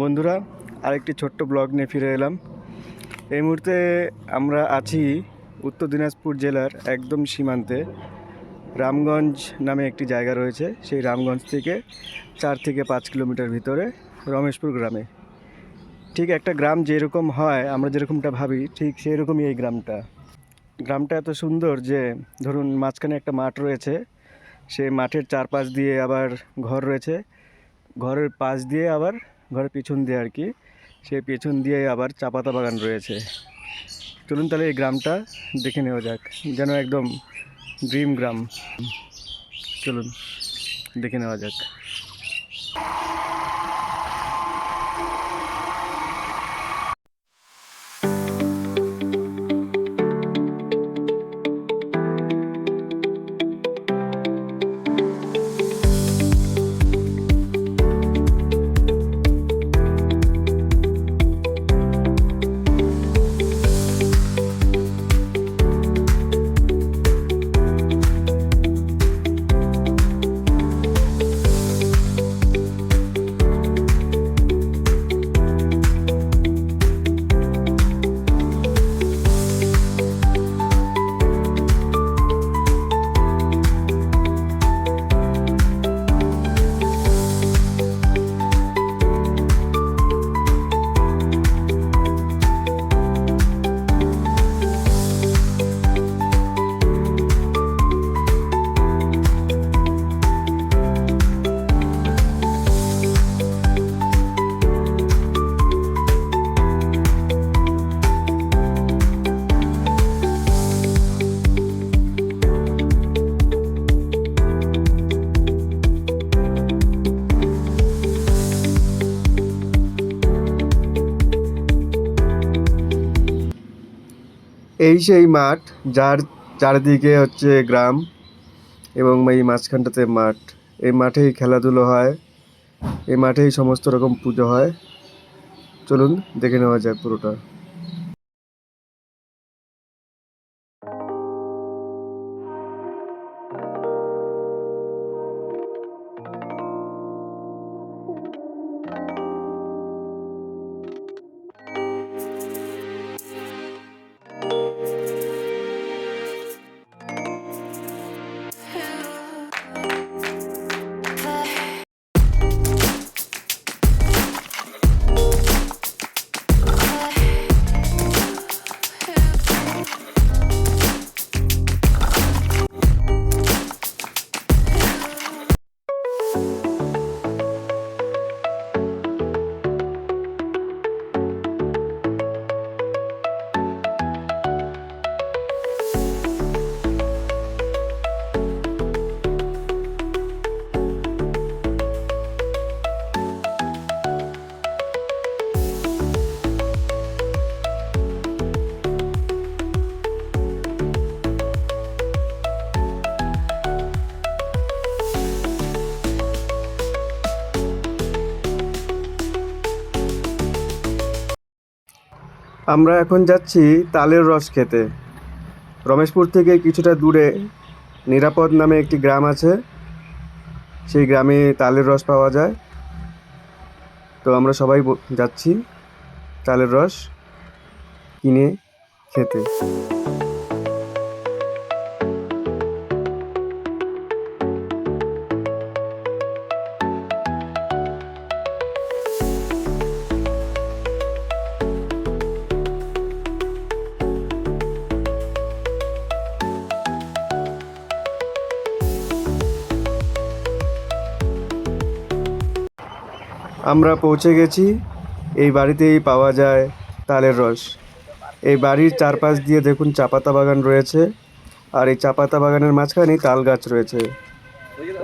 বন্ধুরা, আরেকটি ছোট্ট ব্লগ নিয়ে ফিরে এলাম। এই মুহূর্তে আমরা আছি উত্তর দিনাজপুর জেলার একদম সীমান্তে। রামগঞ্জ নামে একটি জায়গা রয়েছে। সেই রামগঞ্জ থেকে 4 থেকে 5 কিলোমিটার ভিতরে রমেশপুর গ্রামে। ঠিক একটা গ্রাম যেরকম হয়, আমরা যেরকমটা ভাবি, ঠিক সেই রকমই এই গ্রামটা এত সুন্দর যে ধরুন মাঝখানে একটা মাঠ রয়েছে, সেই মাঠের চারপাশ দিয়ে আবার ঘর রয়েছে, ঘরের পাশ দিয়ে আবার ঘরের পিছন দিয়ে আর কি, সেই পেছন দিয়ে আবার চা পাতা বাগান রয়েছে। চলুন তাহলে এই গ্রামটা দেখে নেওয়া যাক, যেন একদম ড্রিম গ্রাম। চলুন দেখে নেওয়া যাক। এই সেই মাঠ যার চারিদিকে হচ্ছে গ্রাম এবং এই মাঝখানটাতে মাঠ। এই মাঠেই খেলাধুলো হয়, এই মাঠেই সমস্ত রকম পুজো হয়। চলুন দেখে নেওয়া যাক পুরোটা। আমরা এখন যাচ্ছি তালের রস খেতে। রমেশপুর থেকে কিছুটা দূরে নিরাপদ নামে একটি গ্রাম আছে, সেই গ্রামে তালের রস পাওয়া যায়। তো আমরা সবাই যাচ্ছি তালের রস কিনে খেতে। আমরা পৌঁছে গেছি। এই বাড়িতেই পাওয়া যায় তালের রস। এই বাড়ির চারপাশ দিয়ে দেখুন চা পাতা বাগান রয়েছে, আর এই চা পাতা বাগানের মাঝখানেই তাল গাছ রয়েছে।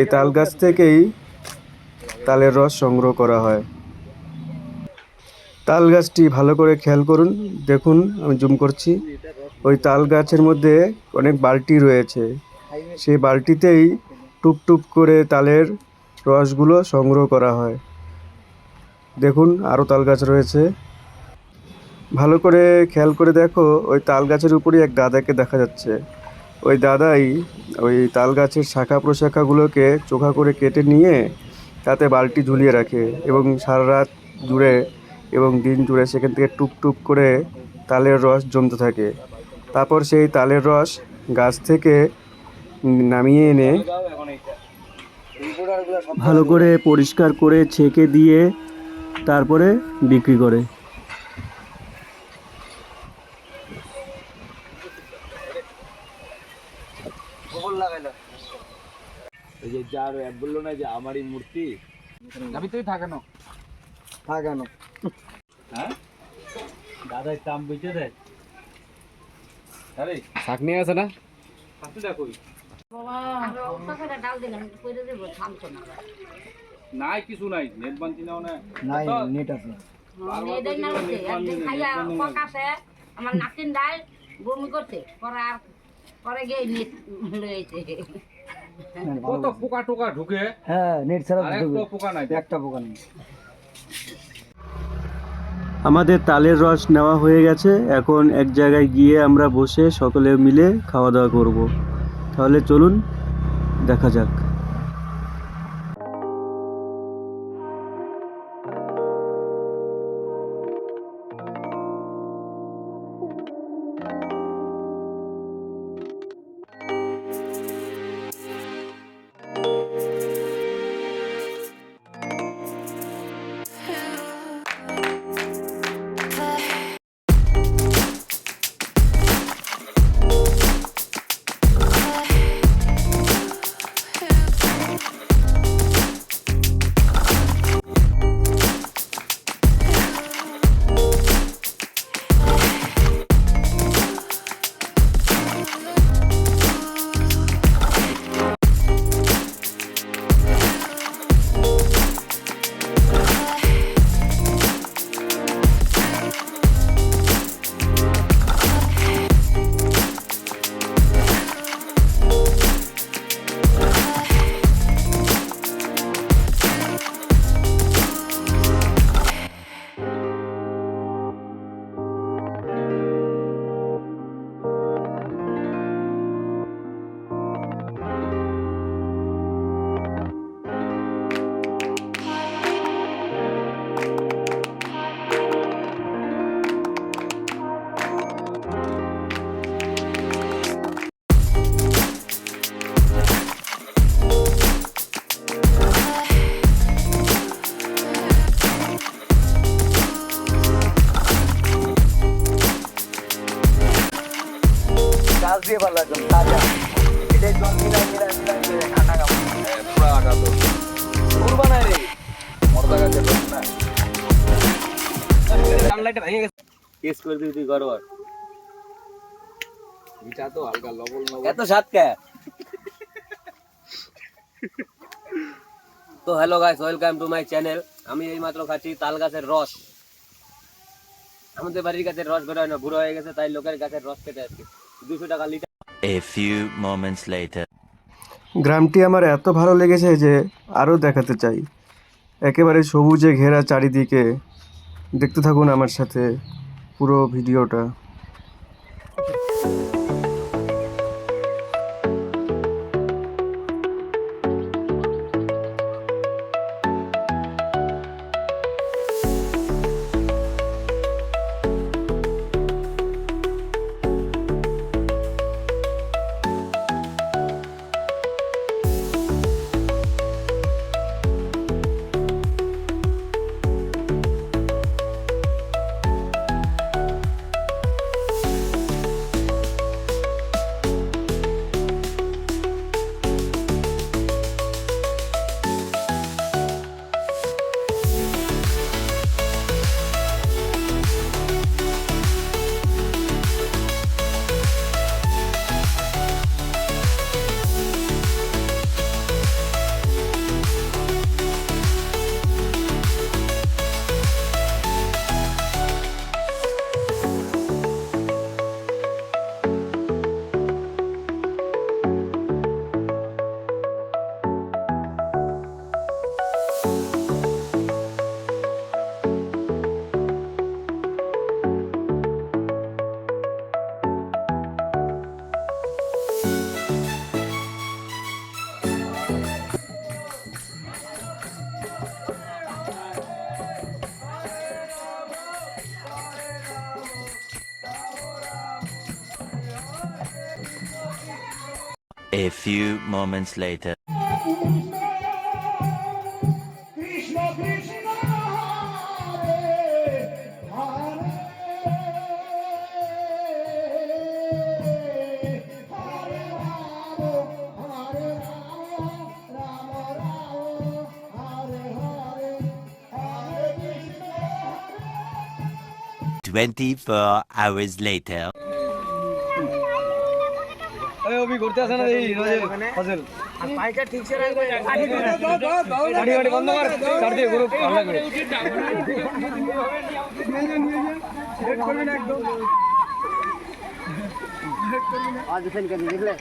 এই তাল গাছ থেকেই তালের রস সংগ্রহ করা হয়। তাল গাছটি ভালো করে খেয়াল করুন, দেখুন আমি জুম করছি। ওই তাল গাছের মধ্যে অনেক বালতি রয়েছে, সেই বালতিতেই টুপ টুপ করে তালের রসগুলো সংগ্রহ করা হয়। দেখুন আরও তাল গাছ রয়েছে, ভালো করে খেয়াল করে দেখো। ওই তাল গাছের উপরই এক দাদাকে দেখা যাচ্ছে। ওই দাদাই ওই তাল গাছের শাখা প্রশাখাগুলোকে চোখা করে কেটে নিয়ে তাতে বালতি ঝুলিয়ে রাখে এবং সারা রাত জুড়ে এবং দিন জুড়ে সেখান থেকে টুপ টুপ করে তালের রস জমতে থাকে। তারপর সেই তালের রস গাছ থেকে নামিয়ে এনে ভালো করে পরিষ্কার করে ছেঁকে দিয়ে তারপরে বিক্রি করে। এই যে যার এক বললো না যে আমারই মূর্তি যাবি তুই থাকানো হ্যাঁ দাদাই দাম বুঝতে দেয় আরে শাক নিয়ে আছে না শাকটা দেখো নাই কিছু নাই নেট বানতি নাও না নাই নেট আছে আমার নাতিন দায় বমি করছে পরে গিয়ে নেট লয়েছে কত পোকা টোকা ঢুকে হ্যাঁ নেট ছাড়া একটা পোকা নাই একটা পোকা নেই। আমাদের তালের রস নেওয়া হয়ে গেছে, এখন এক জায়গায় গিয়ে আমরা বসে সকলে মিলে খাওয়া দাওয়া করব। তাহলে চলুন দেখা যাক। গাছ দিয়ে ভালো একদম তাজা, এটাই জল মিলাই মিলাই মিলাই মিলাই খাটা খাবো পুরা আঘাত উড়বা না রে মরদা গাছে না সানলাইটে ভেঙে গেছে। কেস করে দিবি তুই গরবার এটা তো হালকা লবণ লবণ এত স্বাদ কে? তো hello guys, welcome to my channel. আমি এই মাত্র খাচ্ছি তাল গাছের রস। আমাদের বাড়ির গাছের রস বেরোয় না, বুড়ো হয়ে গেছে, তাই লোকের গাছের রস খেতে আসছি। 200 টাকা litre. A few moments later. গ্রামটি আমার এত ভালো লেগেছে যে আরও দেখাতে চাই। একেবারে সবুজে ঘেরা চারিদিকে। দেখতে থাকুন আমার সাথে পুরো ভিডিওটা। A few moments later. Hare 24 hours later. অভি ঘুরতে আসে না এই ফজল পাইটা ঠিকছে রাখবে গাড়ি গাড়ি বন্ধ কর কাট দিয়ে গ্রুপ ভালো লাগবে আজ ফেল করে দেখলে